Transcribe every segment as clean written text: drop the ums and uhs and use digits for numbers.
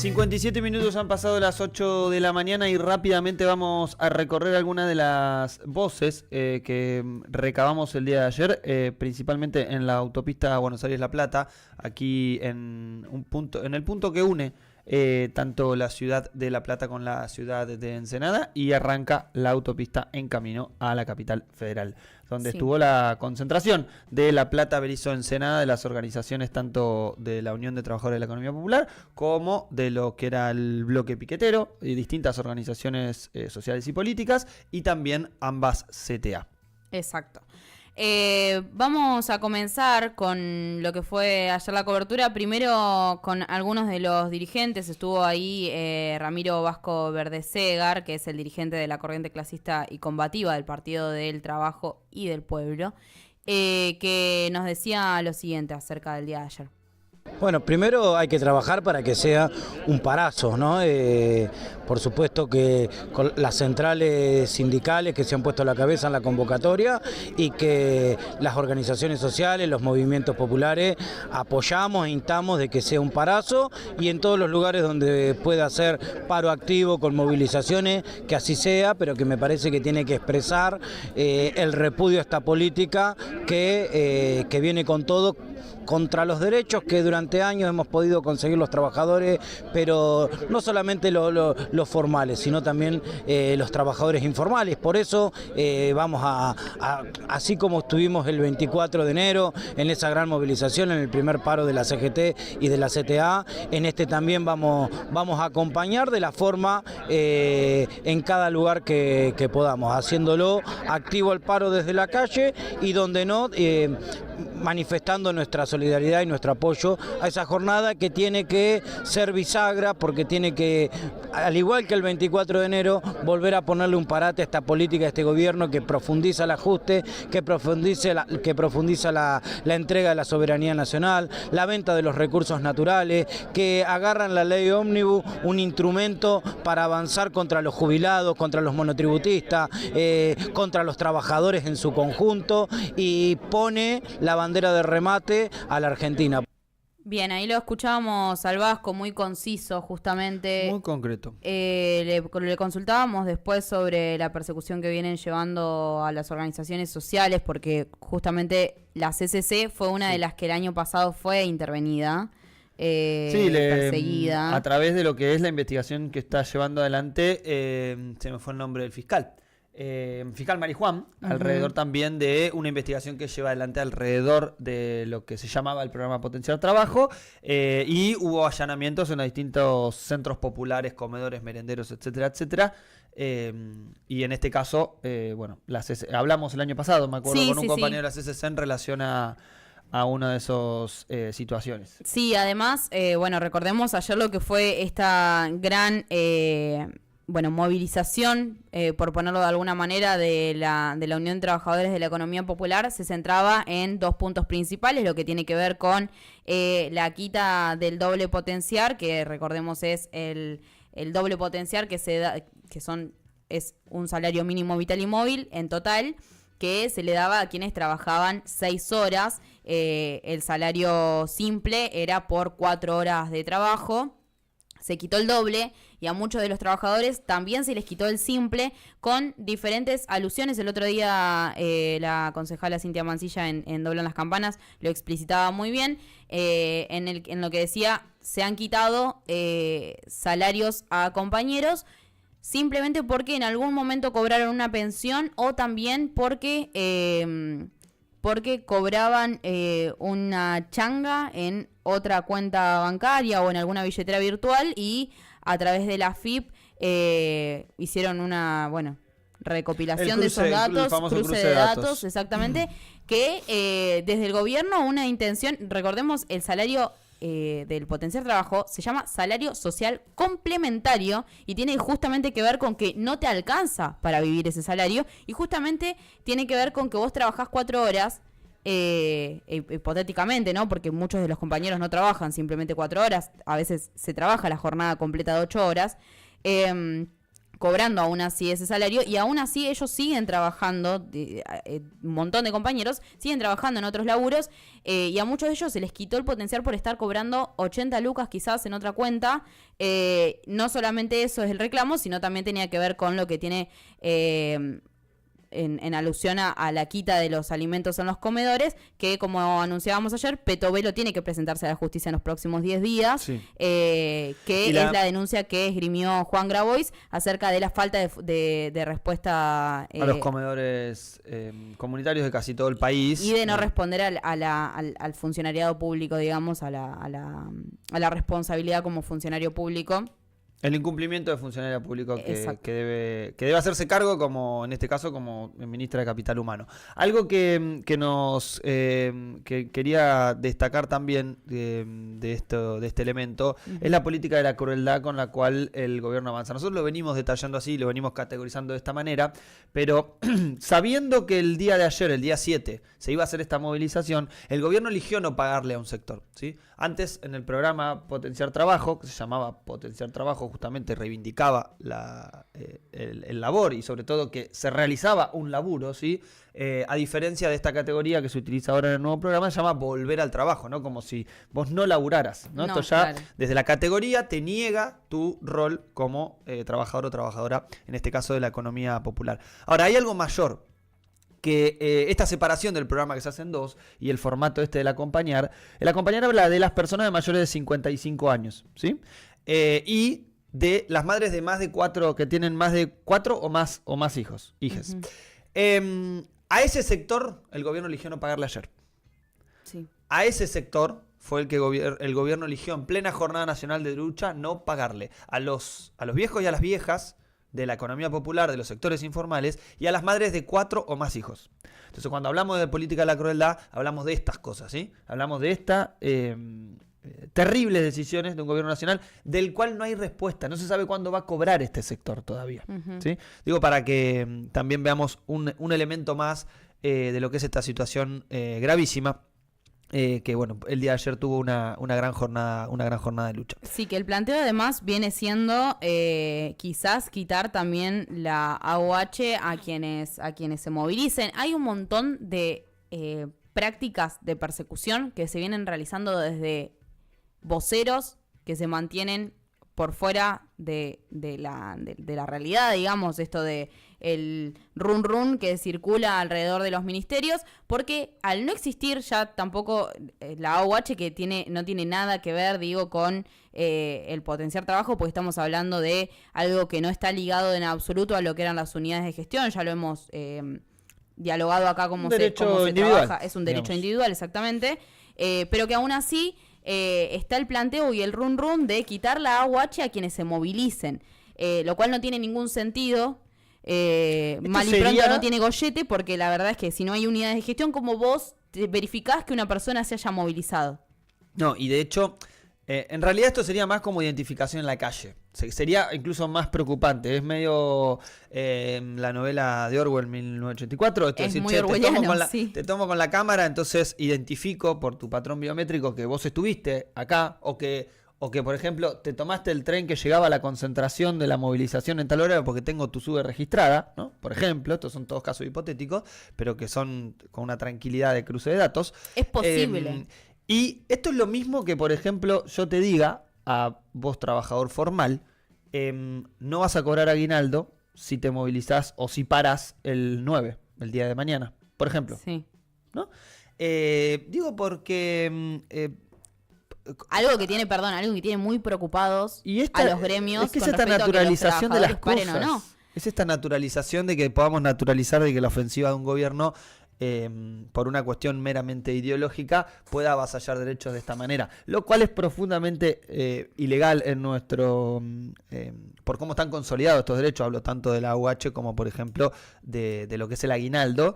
57 minutos han pasado las 8 de la mañana y rápidamente vamos a recorrer algunas de las voces que recabamos el día de ayer, principalmente en la autopista Buenos Aires-La Plata, aquí en el punto que une tanto la ciudad de La Plata con la ciudad de Ensenada, y arranca la autopista en camino a la capital federal, donde estuvo la concentración de La Plata, Berisso, Ensenada, de las organizaciones tanto de la Unión de Trabajadores de la Economía Popular como de lo que era el bloque piquetero y distintas organizaciones sociales y políticas, y también ambas CTA. Exacto. Vamos a comenzar con lo que fue ayer la cobertura. Primero con algunos de los dirigentes. Estuvo ahí Ramiro Vasco Verdesegar, que es el dirigente de la corriente clasista y combativa del Partido del Trabajo y del Pueblo, que nos decía lo siguiente acerca del día de ayer. Bueno, primero hay que trabajar para que sea un parazo, ¿no? Por supuesto que con las centrales sindicales que se han puesto a la cabeza en la convocatoria, y que las organizaciones sociales, los movimientos populares, apoyamos e instamos de que sea un parazo, y en todos los lugares donde pueda ser paro activo con movilizaciones, que así sea, pero que me parece que tiene que expresar el repudio a esta política que viene con todo contra los derechos que durante años hemos podido conseguir los trabajadores, pero no solamente los formales, sino también los trabajadores informales. Por eso vamos así como estuvimos el 24 de enero en esa gran movilización, en el primer paro de la CGT y de la CTA, en este también vamos a acompañar de la forma en cada lugar que podamos, haciéndolo activo el paro desde la calle, y donde no, manifestando nuestra solidaridad y nuestro apoyo a esa jornada que tiene que ser bisagra, porque tiene que, al igual que el 24 de enero, volver a ponerle un parate a esta política, a este gobierno que profundiza el ajuste, que profundiza la entrega de la soberanía nacional, la venta de los recursos naturales, que agarran la ley ómnibus, un instrumento para avanzar contra los jubilados, contra los monotributistas, contra los trabajadores en su conjunto, y pone la bandera de remate a la Argentina. Bien, ahí lo escuchábamos al Vasco, muy conciso, justamente. Muy concreto. Le consultábamos después sobre la persecución que vienen llevando a las organizaciones sociales, porque justamente la CCC fue una de las que el año pasado fue intervenida, perseguida. A través de lo que es la investigación que está llevando adelante, se me fue el nombre del fiscal. Fiscal Marijuán, alrededor también de una investigación que lleva adelante alrededor de lo que se llamaba el programa Potenciar Trabajo, y hubo allanamientos en los distintos centros populares, comedores, merenderos, etcétera, etcétera. Y en este caso, hablamos el año pasado, me acuerdo, con un compañero de la CCC en relación a una de esas situaciones. Sí, además, recordemos ayer lo que fue esta gran movilización, por ponerlo de alguna manera, de la Unión de Trabajadores de la Economía Popular. Se centraba en dos puntos principales: lo que tiene que ver con la quita del doble potenciar, que recordemos es el doble potenciar que se da, es un salario mínimo vital y móvil en total, que se le daba a quienes trabajaban 6 horas. El salario simple era por 4 horas de trabajo. Se quitó el doble, y a muchos de los trabajadores también se les quitó el simple, con diferentes alusiones. El otro día la concejala Cintia Mancilla en Doblan las Campanas lo explicitaba muy bien, en lo que decía: se han quitado salarios a compañeros simplemente porque en algún momento cobraron una pensión, o también porque cobraban una changa en otra cuenta bancaria o en alguna billetera virtual, y a través de la AFIP hicieron una recopilación de esos datos, cruce de datos, exactamente, que desde el gobierno una intención. Recordemos, el salario del Potenciar Trabajo se llama salario social complementario, y tiene justamente que ver con que no te alcanza para vivir ese salario, y justamente tiene que ver con que vos trabajás 4 horas, hipotéticamente, ¿no? Porque muchos de los compañeros no trabajan simplemente 4 horas, a veces se trabaja la jornada completa de 8 horas, cobrando aún así ese salario, y aún así ellos siguen trabajando, un montón de compañeros siguen trabajando en otros laburos, y a muchos de ellos se les quitó el potencial por estar cobrando 80 lucas quizás en otra cuenta. No solamente eso es el reclamo, sino también tenía que ver con lo que tiene... En alusión a la quita de los alimentos en los comedores, que como anunciábamos ayer, Petovelo tiene que presentarse a la justicia en los próximos 10 días, Sí. Que es la denuncia que esgrimió Juan Grabois acerca de la falta de respuesta a los comedores comunitarios de casi todo el país. y de no responder al funcionariado público, digamos, a la responsabilidad como funcionario público. El incumplimiento de funcionario público que debe hacerse cargo, como en este caso, como ministra de Capital Humano. Algo que quería destacar también de este elemento es la política de la crueldad con la cual el gobierno avanza. Nosotros lo venimos detallando así, lo venimos categorizando de esta manera, pero sabiendo que el día de ayer, el día 7, se iba a hacer esta movilización, el gobierno eligió no pagarle a un sector, ¿sí? Antes, en el programa Potenciar Trabajo, que se llamaba Potenciar Trabajo, justamente reivindicaba el labor y sobre todo que se realizaba un laburo, ¿sí? A diferencia de esta categoría que se utiliza ahora en el nuevo programa, se llama volver al trabajo, ¿no? Como si vos no laburaras, ¿no? Esto ya, claro, desde la categoría te niega tu rol como trabajador o trabajadora, en este caso de la economía popular. Ahora, hay algo mayor que esta separación del programa que se hace en dos y el formato el acompañar habla de las personas de mayores de 55 años, ¿sí? Y de las madres de más de 4, que tienen más de 4 o más hijos, hijes. A ese sector el gobierno eligió no pagarle ayer. Sí. A ese sector fue el que el gobierno eligió en plena jornada nacional de lucha no pagarle. A los viejos y a las viejas de la economía popular, de los sectores informales, y a las madres de 4 o más hijos. Entonces, cuando hablamos de política de la crueldad, hablamos de estas cosas, ¿sí? Hablamos de estas terribles decisiones de un gobierno nacional del cual no hay respuesta. No se sabe cuándo va a cobrar este sector todavía, ¿sí? Digo, para que también veamos un elemento más de lo que es esta situación gravísima. Que bueno, el día de ayer tuvo una gran jornada de lucha. Sí, que el planteo además viene siendo quizás quitar también la AUH a quienes se movilicen. Hay un montón de prácticas de persecución que se vienen realizando desde voceros que se mantienen por fuera de la realidad, digamos, esto de el run que circula alrededor de los ministerios, porque al no existir ya tampoco la AUH, que no tiene nada que ver, digo, con el potenciar trabajo, porque estamos hablando de algo que no está ligado en absoluto a lo que eran las unidades de gestión, ya lo hemos dialogado acá cómo se trabaja, es un derecho individual, exactamente, pero que aún así está el planteo y el run de quitar la AUH a quienes se movilicen, lo cual no tiene ningún sentido. Mal y pronto no tiene gollete, porque la verdad es que si no hay unidades de gestión, ¿cómo vos verificás que una persona se haya movilizado? No, y de hecho, en realidad esto sería más como identificación en la calle. Sería incluso más preocupante. Es medio la novela de Orwell, 1984. Esto es decir, muy orwelliano, te tomo con la cámara, entonces identifico por tu patrón biométrico que vos estuviste acá, o que, por ejemplo, te tomaste el tren que llegaba a la concentración de la movilización en tal hora porque tengo tu SUBE registrada, ¿no? Por ejemplo, estos son todos casos hipotéticos, pero que son con una tranquilidad de cruce de datos. Es posible. Y esto es lo mismo que, por ejemplo, yo te diga a vos, trabajador formal, no vas a cobrar aguinaldo si te movilizás o si parás el 9, el día de mañana, por ejemplo. Sí. ¿No? Digo porque... algo que tiene muy preocupados a los gremios. Es que es esta naturalización de las cosas. ¿O no? Es esta naturalización de que podamos naturalizar de que la ofensiva de un gobierno, por una cuestión meramente ideológica, pueda avasallar derechos de esta manera. Lo cual es profundamente ilegal en nuestro... por cómo están consolidados estos derechos. Hablo tanto de la AUH como, por ejemplo, de lo que es el aguinaldo.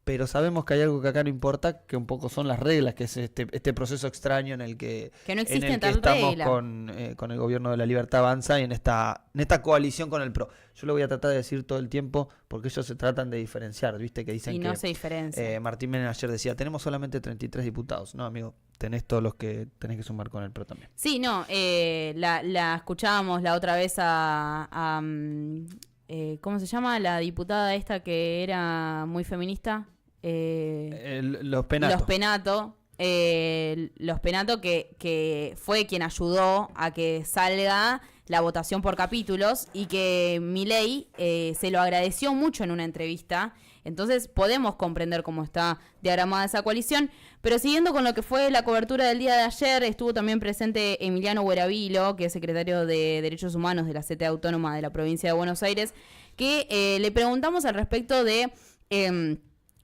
Pero sabemos que hay algo que acá no importa, que un poco son las reglas, que es este proceso extraño en el que no existen estamos con el gobierno de la Libertad Avanza y en esta coalición con el PRO. Yo lo voy a tratar de decir todo el tiempo porque ellos se tratan de diferenciar, ¿viste? Que dicen y no se diferencia. Martín Menem ayer decía, tenemos solamente 33 diputados. No, amigo, tenés todos los que tenés que sumar con el PRO también. Sí, no, la escuchábamos la otra vez ¿cómo se llama? La diputada esta que era muy feminista. Los Penato. Los Penato que fue quien ayudó a que salga la votación por capítulos y que Milei se lo agradeció mucho en una entrevista. Entonces podemos comprender cómo está diagramada esa coalición. Pero siguiendo con lo que fue la cobertura del día de ayer, estuvo también presente Emiliano Gueravilo, que es secretario de Derechos Humanos de la CTA Autónoma de la provincia de Buenos Aires, que le preguntamos al respecto de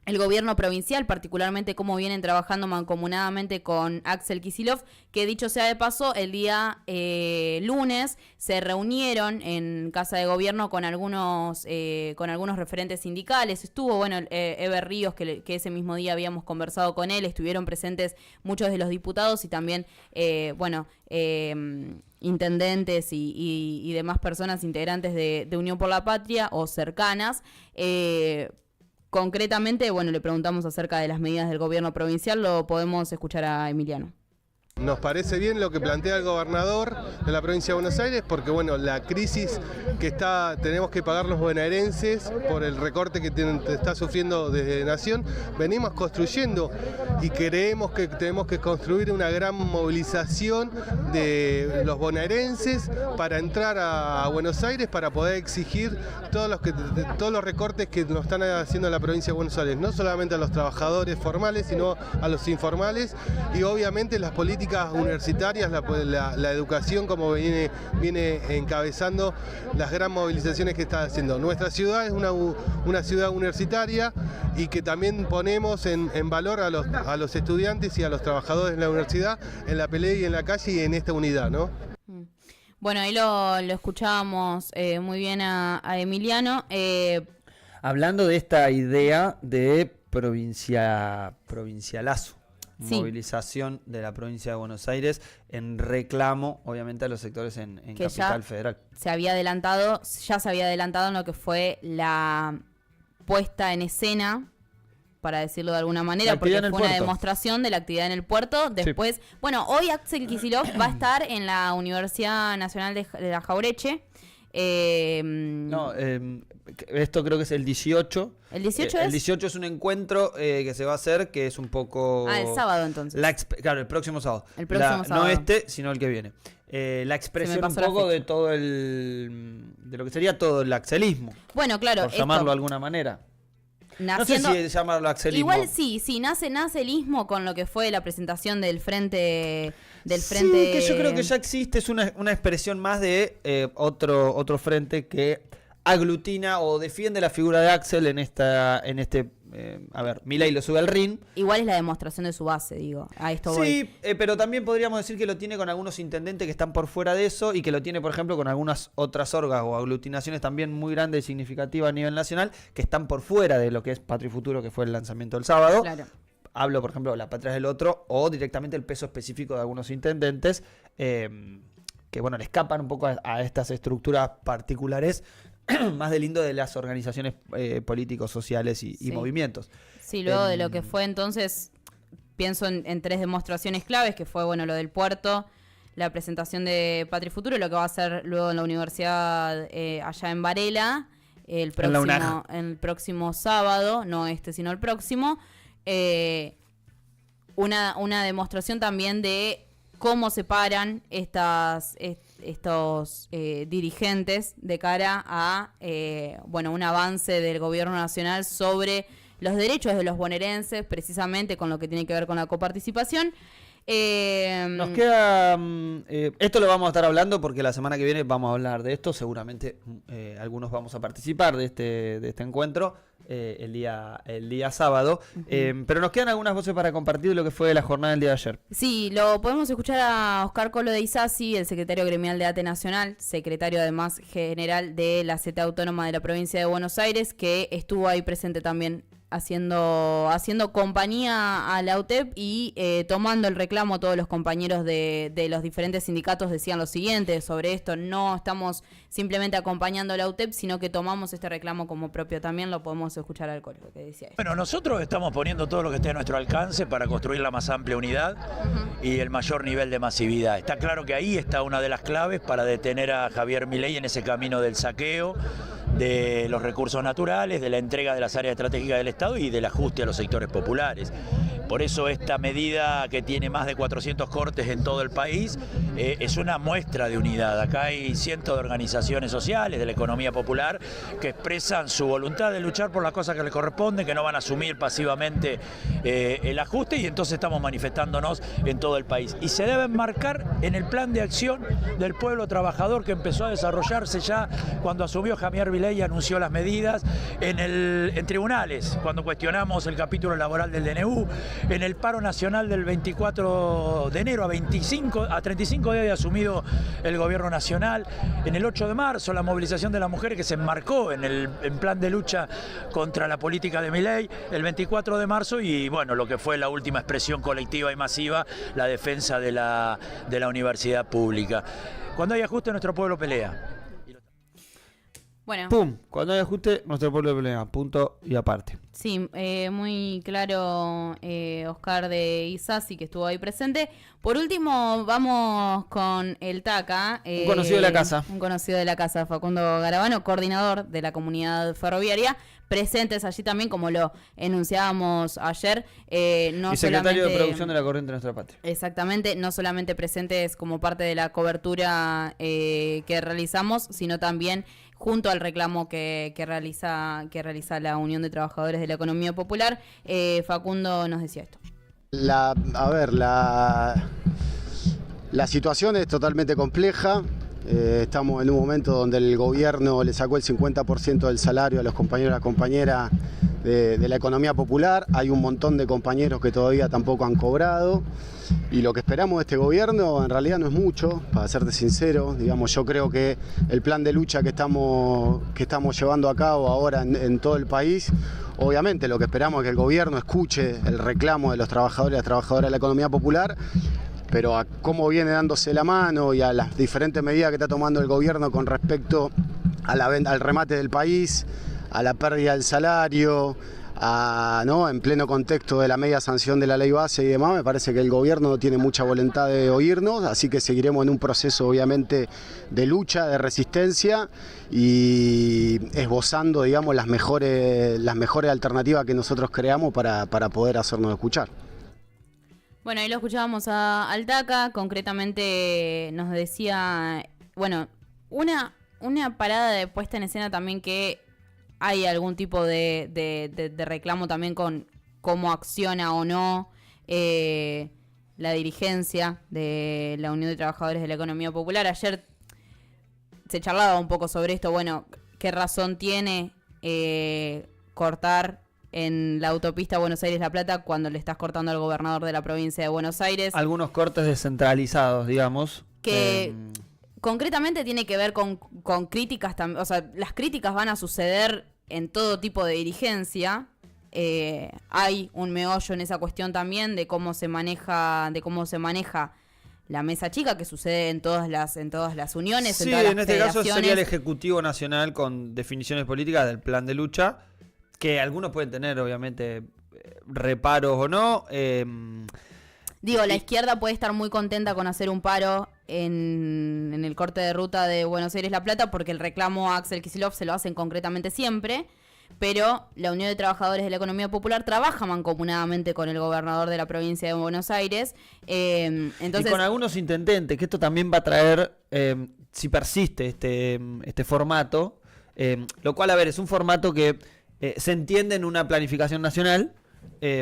el gobierno provincial, particularmente cómo vienen trabajando mancomunadamente con Axel Kicillof, que dicho sea de paso, el día lunes se reunieron en Casa de Gobierno con algunos referentes sindicales. Estuvo, Eber Ríos, que ese mismo día habíamos conversado con él, estuvieron presentes muchos de los diputados y también, intendentes y demás personas integrantes de Unión por la Patria o cercanas. Concretamente, le preguntamos acerca de las medidas del gobierno provincial, lo podemos escuchar a Emiliano. Nos parece bien lo que plantea el gobernador de la provincia de Buenos Aires porque la crisis que tenemos que pagar los bonaerenses por el recorte que está sufriendo desde Nación, venimos construyendo y creemos que tenemos que construir una gran movilización de los bonaerenses para entrar a Buenos Aires para poder exigir todos los recortes que nos están haciendo en la provincia de Buenos Aires, no solamente a los trabajadores formales, sino a los informales y obviamente las políticas universitarias, la educación como viene encabezando las gran movilizaciones que está haciendo. Nuestra ciudad es una ciudad universitaria y que también ponemos en valor a los estudiantes y a los trabajadores de la universidad en la pelea y en la calle y en esta unidad, ¿no? Bueno, ahí lo escuchábamos muy bien a Emiliano. Hablando de esta idea de provincialazo. Sí. Movilización de la provincia de Buenos Aires en reclamo, obviamente, a los sectores en Capital Federal. Ya se había adelantado en lo que fue la puesta en escena, para decirlo de alguna manera, porque fue una demostración de la actividad en el puerto. Después, sí. Hoy Axel Kicillof va a estar en la Universidad Nacional de la Jaureche. Esto creo que es el 18. ¿El 18 El 18 es un encuentro que se va a hacer, que es un poco... el sábado entonces. Claro, el próximo sábado. Sábado. No sino el que viene. La expresión un poco de todo de lo que sería todo el axelismo. Bueno, claro. Por llamarlo de alguna manera. No sé si llamarlo axelismo. Igual sí, nace el ismo con lo que fue la presentación del frente... Sí, que yo creo que ya existe, es una expresión más de otro frente que aglutina o defiende la figura de Axel Milei lo sube al ring. Igual es la demostración de su base, digo. A esto voy. Sí, pero también podríamos decir que lo tiene con algunos intendentes que están por fuera de eso y que lo tiene, por ejemplo, con algunas otras orgas o aglutinaciones también muy grandes y significativas a nivel nacional que están por fuera de lo que es Patria y Futuro, que fue el lanzamiento del sábado. Claro. Hablo, por ejemplo, de La Patria del Otro o directamente el peso específico de algunos intendentes que, le escapan un poco a estas estructuras particulares más del lindo de las organizaciones políticos, sociales y movimientos. Sí, luego de lo que fue entonces, pienso en tres demostraciones claves, que fue, lo del puerto, la presentación de Patria y Futuro, lo que va a hacer luego en la universidad allá en Varela, el próximo sábado, no sino el próximo. Una demostración también de cómo se paran estos dirigentes de cara a un avance del gobierno nacional sobre los derechos de los bonaerenses, precisamente con lo que tiene que ver con la coparticipación. Nos queda... esto lo vamos a estar hablando porque la semana que viene vamos a hablar de esto. Seguramente algunos vamos a participar de este encuentro el día sábado. Uh-huh. Pero nos quedan algunas voces para compartir de lo que fue la jornada del día de ayer. Sí, lo podemos escuchar a Oscar Colo de Isasi, el secretario gremial de ATE Nacional, secretario además general de la CTA Autónoma de la provincia de Buenos Aires, que estuvo ahí presente también haciendo compañía a la UTEP y tomando el reclamo. Todos los compañeros de los diferentes sindicatos decían lo siguiente sobre esto: no estamos simplemente acompañando a la UTEP, sino que tomamos este reclamo como propio. También lo podemos escuchar al coro, lo que decía esto. Bueno, nosotros estamos poniendo todo lo que esté a nuestro alcance para construir la más amplia unidad y el mayor nivel de masividad. Está claro que ahí está una de las claves para detener a Javier Milei en ese camino del saqueo de los recursos naturales, de la entrega de las áreas estratégicas del Estado y del ajuste a los sectores populares. Por eso esta medida, que tiene más de 400 cortes en todo el país, es una muestra de unidad. Acá hay cientos de organizaciones sociales de la economía popular que expresan su voluntad de luchar por las cosas que les corresponden, que no van a asumir pasivamente el ajuste, y entonces estamos manifestándonos en todo el país. Y se debe enmarcar en el plan de acción del pueblo trabajador, que empezó a desarrollarse ya cuando asumió Javier Milei y anunció las medidas en tribunales, cuando cuestionamos el capítulo laboral del DNU, en el paro nacional del 24 de enero a 35 días de asumido el gobierno nacional, en el 8 de marzo la movilización de las mujeres que se enmarcó en plan de lucha contra la política de Milei, el 24 de marzo, y bueno, lo que fue la última expresión colectiva y masiva, la defensa de la universidad pública. Cuando hay ajuste, nuestro pueblo pelea. Bueno. ¡Pum! Cuando hay ajuste, nuestro pueblo pelea. Punto y aparte. Sí, muy claro, Oscar de Isasi, que estuvo ahí presente. Por último, vamos con el TACA. Un conocido de la casa. Un conocido de la casa, Facundo Garabano, coordinador de la comunidad ferroviaria. Presentes allí también, como lo enunciábamos ayer. No y secretario de Producción de la Corriente de Nuestra Patria. Exactamente, no solamente presentes como parte de la cobertura que realizamos, sino también junto al reclamo que realiza la Unión de Trabajadores de la Economía Popular. Facundo nos decía esto. La situación es totalmente compleja. Estamos en un momento donde el gobierno le sacó el 50% del salario a los compañeros y las compañeras de la economía popular. Hay un montón de compañeros que todavía tampoco han cobrado. Y lo que esperamos de este gobierno en realidad no es mucho, para serte sincero. Digamos, yo creo que el plan de lucha que estamos llevando a cabo ahora en todo el país, obviamente lo que esperamos es que el gobierno escuche el reclamo de los trabajadores y las trabajadoras de la economía popular, pero a cómo viene dándose la mano y a las diferentes medidas que está tomando el gobierno con respecto a al remate del país, a la pérdida del salario, ¿no? En pleno contexto de la media sanción de la ley base y demás, me parece que el gobierno no tiene mucha voluntad de oírnos, así que seguiremos en un proceso obviamente de lucha, de resistencia y esbozando, digamos, las mejores alternativas que nosotros creamos para poder hacernos escuchar. Bueno, ahí lo escuchábamos al TACA, concretamente nos decía, bueno, una parada de puesta en escena también, que hay algún tipo de reclamo también con cómo acciona o no la dirigencia de la Unión de Trabajadores de la Economía Popular. Ayer se charlaba un poco sobre esto, bueno, qué razón tiene cortar en la autopista Buenos Aires-La Plata cuando le estás cortando al gobernador de la provincia de Buenos Aires. Algunos cortes descentralizados, digamos. Que concretamente tiene que ver con críticas también. O sea, las críticas van a suceder en todo tipo de dirigencia. Hay un meollo en esa cuestión también de cómo se maneja la mesa chica, que sucede en todas las uniones. Sí, en todas las en este caso federaciones. sería el Ejecutivo Nacional con definiciones políticas del plan de lucha, que algunos pueden tener, obviamente, reparos o no. La izquierda puede estar muy contenta con hacer un paro en el corte de ruta de Buenos Aires-La Plata, porque el reclamo a Axel Kicillof se lo hacen concretamente siempre, pero la Unión de Trabajadores de la Economía Popular trabaja mancomunadamente con el gobernador de la provincia de Buenos Aires. Entonces, y con algunos intendentes, que esto también va a traer, si persiste este formato, lo cual, a ver, es un formato que se entiende en una planificación nacional,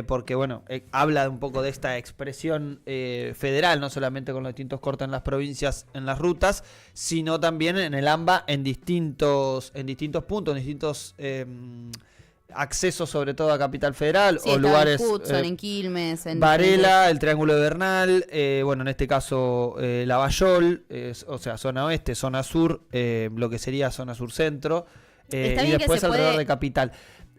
porque bueno, habla un poco de esta expresión federal, no solamente con los distintos cortes en las provincias, en las rutas, sino también en el AMBA en distintos puntos, en distintos accesos, sobre todo a Capital Federal, sí, o lugares en Hudson, en Quilmes, en Varela, el Triángulo de Bernal, bueno, en este caso Lavallol, o sea, zona oeste, zona sur, lo que sería zona sur centro, y después alrededor de Capital.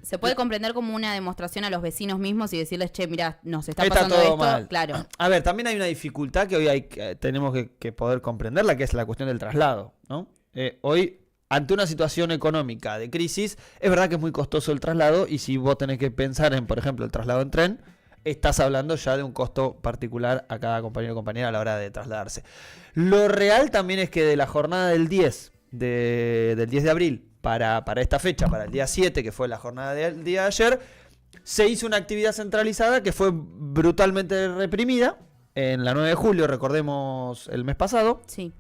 Se puede comprender como una demostración a los vecinos mismos y decirles, che, mirá, nos está Está pasando todo esto. mal. Claro. A ver, también hay una dificultad que hoy tenemos que poder comprenderla, que es la cuestión del traslado, ¿no? Hoy, ante una situación económica de crisis, es verdad que es muy costoso el traslado, y si vos tenés que pensar en, por ejemplo, el traslado en tren, estás hablando ya de un costo particular a cada compañero o compañera a la hora de trasladarse. Lo real también es que de la jornada del 10 de abril para esta fecha, para el día 7, que fue la jornada del día de ayer, se hizo una actividad centralizada que fue brutalmente reprimida en la 9 de julio, recordemos el mes pasado. Sí.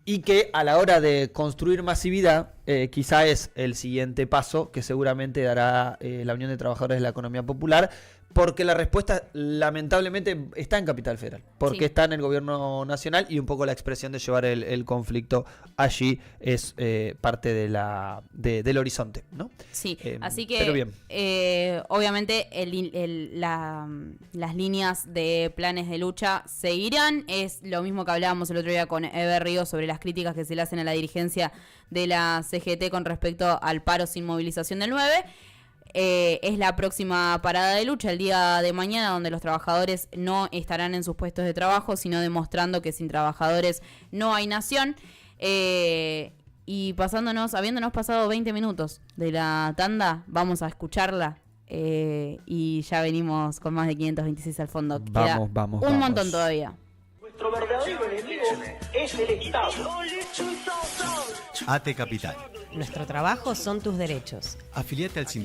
Y que a la hora de construir masividad, quizá es el siguiente paso que seguramente dará la Unión de Trabajadores de la Economía Popular, porque la respuesta lamentablemente está en Capital Federal, porque está en el gobierno nacional, y un poco la expresión de llevar el conflicto allí es parte del horizonte, ¿no? Sí, así que pero bien. Obviamente las líneas de planes de lucha seguirán. Es lo mismo que hablábamos el otro día con Eber Ríos sobre las críticas que se le hacen a la dirigencia de la CGT con respecto al paro sin movilización del 9. Es la próxima parada de lucha el día de mañana, donde los trabajadores no estarán en sus puestos de trabajo, sino demostrando que sin trabajadores no hay nación. Y habiéndonos pasado 20 minutos de la tanda, vamos a escucharla. Y ya venimos con más de 526 al fondo. Vamos. Un montón todavía. Nuestro verdadero enemigo es el Estado. AT Capital. Nuestro trabajo son tus derechos. Afiliate al sindicato.